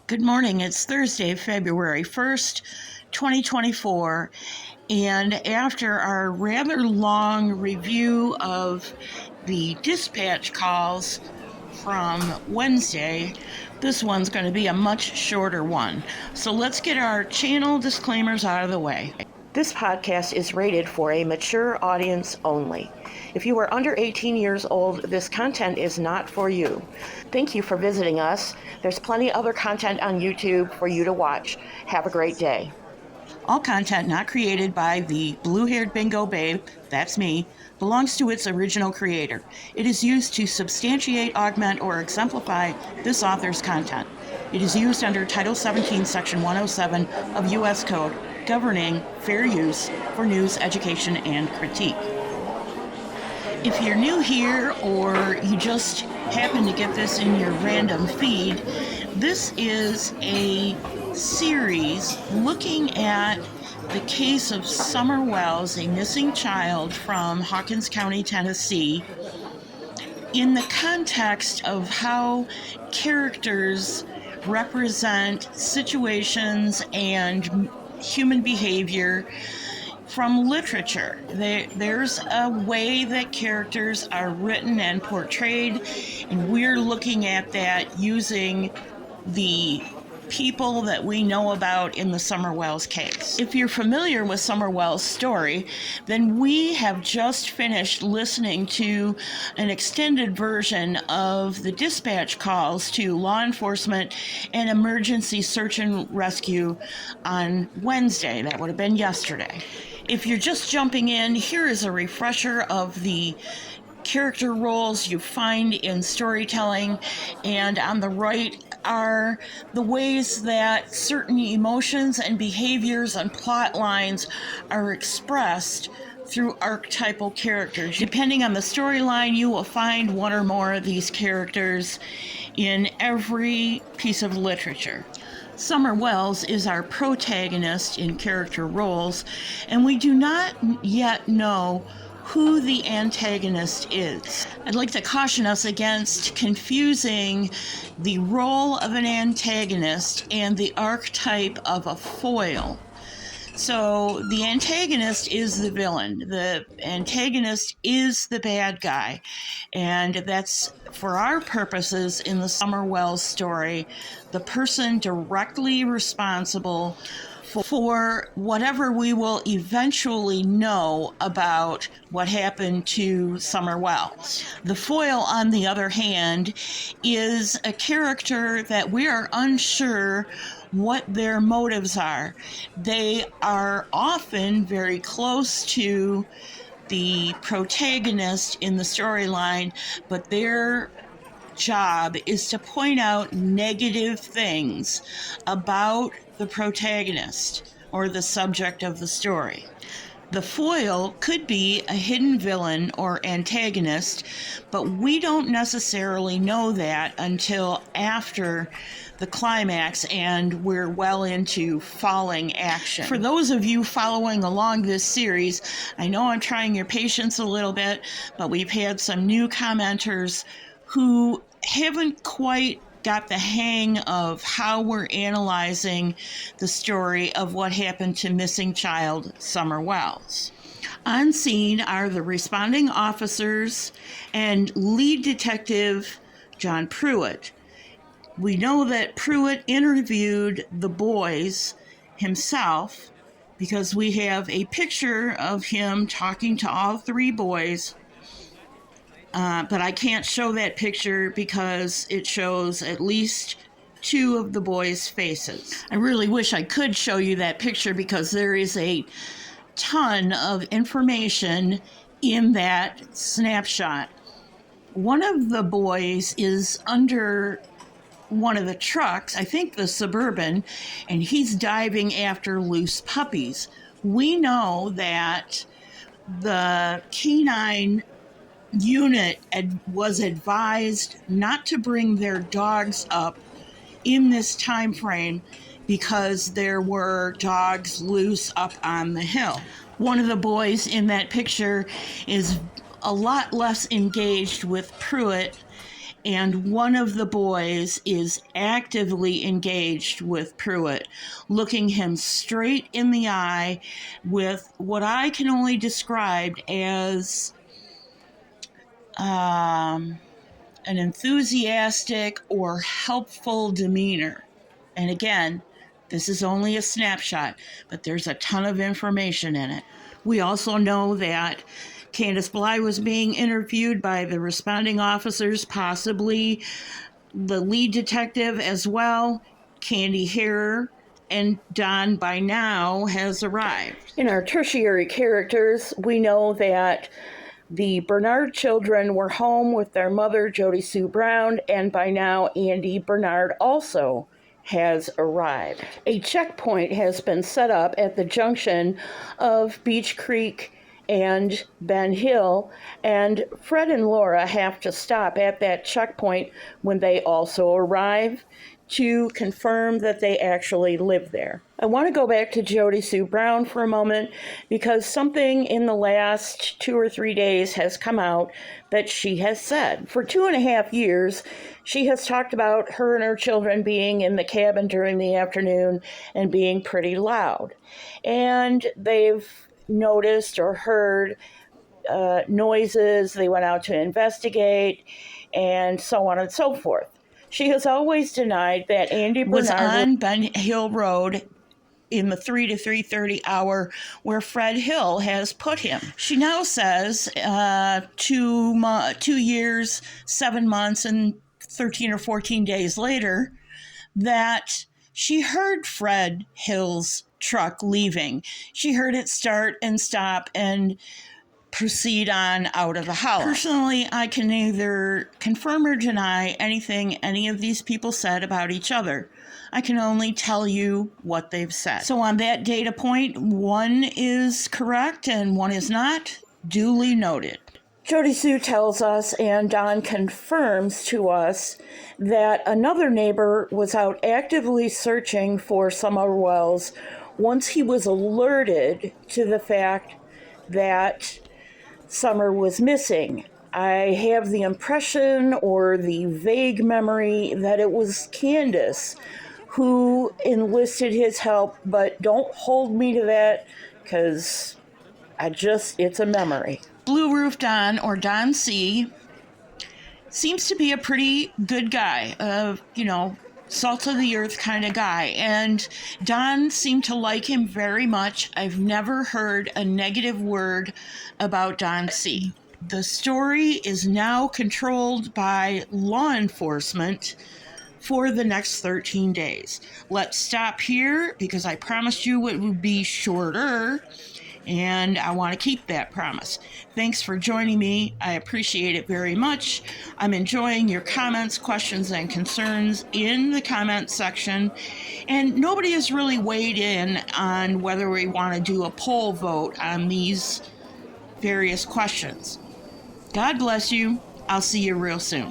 Good morning. It's Thursday, February 1st, 2024. And after our rather long review of the dispatch calls from Wednesday, this one's going to be a much shorter one. So let's get our channel disclaimers out of the way. This podcast is rated for a mature audience only. If you are under 18 years old, this content is not for you. Thank you for visiting us. There's plenty of other content on YouTube for you to watch. Have a great day. All content not created by the blue-haired bingo babe, that's me, belongs to its original creator. It is used to substantiate, augment, or exemplify this author's content. It is used under Title 17, Section 107 of U.S. Code, governing fair use for news, education, and critique. If you're new here or you just happen to get this in your random feed, this is a series looking at the case of Summer Wells, a missing child from Hawkins County, Tennessee, in the context of how characters represent situations and human behavior from literature. There's a way that characters are written and portrayed, and we're looking at that using the people that we know about in the Summer Wells case. If you're familiar with Summer Wells' story, then we have just finished listening to an extended version of the dispatch calls to law enforcement and emergency search and rescue on Wednesday. That would have been yesterday. If you're just jumping in, here is a refresher of the character roles you find in storytelling, and on the right are the ways that certain emotions and behaviors and plot lines are expressed through archetypal characters. Depending on the storyline, you will find one or more of these characters in every piece of literature. Summer Wells is our protagonist in character roles, and we do not yet know who the antagonist is. I'd like to caution us against confusing the role of an antagonist and the archetype of a foil. So the antagonist is the villain. The antagonist is the bad guy. And that's, for our purposes in the Summer Wells story, the person directly responsible for whatever we will eventually know about what happened to Summer Wells. The foil, on the other hand, is a character that we are unsure what their motives are. They are often very close to the protagonist in the storyline, but their job is to point out negative things about the protagonist or the subject of the story. The foil could be a hidden villain or antagonist, but we don't necessarily know that until after the climax and we're well into falling action. For those of you following along this series, I know I'm trying your patience a little bit, but we've had some new commenters who haven't quite got the hang of how we're analyzing the story of what happened to missing child Summer Wells. On scene are the responding officers and lead detective John Pruitt. We know that Pruitt interviewed the boys himself because we have a picture of him talking to all three boys. But I can't show that picture because it shows at least two of the boys' faces. I really wish I could show you that picture because there is a ton of information in that snapshot. One of the boys is under one of the trucks, I think the Suburban, and he's diving after loose puppies. We know that the canine unit was advised not to bring their dogs up in this time frame because there were dogs loose up on the hill. One of the boys in that picture is a lot less engaged with Pruitt and one of the boys is actively engaged with Pruitt, looking him straight in the eye with what I can only describe as an enthusiastic or helpful demeanor. And again, this is only a snapshot, but there's a ton of information in it. We also know that Candace Bly was being interviewed by the responding officers, possibly the lead detective as well. Candy Harrer and Don by now has arrived. In our tertiary characters, we know that the Bernard children were home with their mother, Jody Sue Brown, and by now Andy Bernard also has arrived. A checkpoint has been set up at the junction of Beach Creek and Ben Hill, and Fred and Laura have to stop at that checkpoint when they also arrive to confirm that they actually live there. I want to go back to Jody Sue Brown for a moment because something in the last 2 or 3 days has come out that she has said. For 2.5 years, she has talked about her and her children being in the cabin during the afternoon and being pretty loud. And they've noticed or heard noises. They went out to investigate and so on and so forth. She has always denied that Andy Bernard was on Ben Hill Road in the 3 to 3:30 hour where Fred Hill has put him. She now says 2 years, 7 months, and 13 or 14 days later that she heard Fred Hill's truck leaving. She heard it start and stop and proceed on out of the house. Personally, I can neither confirm or deny anything any of these people said about each other. I can only tell you what they've said. So on that data point, one is correct and one is not. Duly noted. Jody Sue tells us, and Don confirms to us, that another neighbor was out actively searching for Summer Wells once he was alerted to the fact that Summer was missing. I have the impression or the vague memory that it was Candace who enlisted his help, but don't hold me to that because it's a memory. Blue Roof Don, or Don C, seems to be a pretty good guy, salt of the earth kind of guy. And Don seemed to like him very much. I've never heard a negative word about Don C. The story is now controlled by law enforcement for the next 13 days. Let's stop here because I promised you it would be shorter, and I want to keep that promise. Thanks for joining me. I appreciate it very much. I'm enjoying your comments, questions, and concerns in the comment section. And nobody has really weighed in on whether we want to do a poll vote on these various questions. God bless you. I'll see you real soon.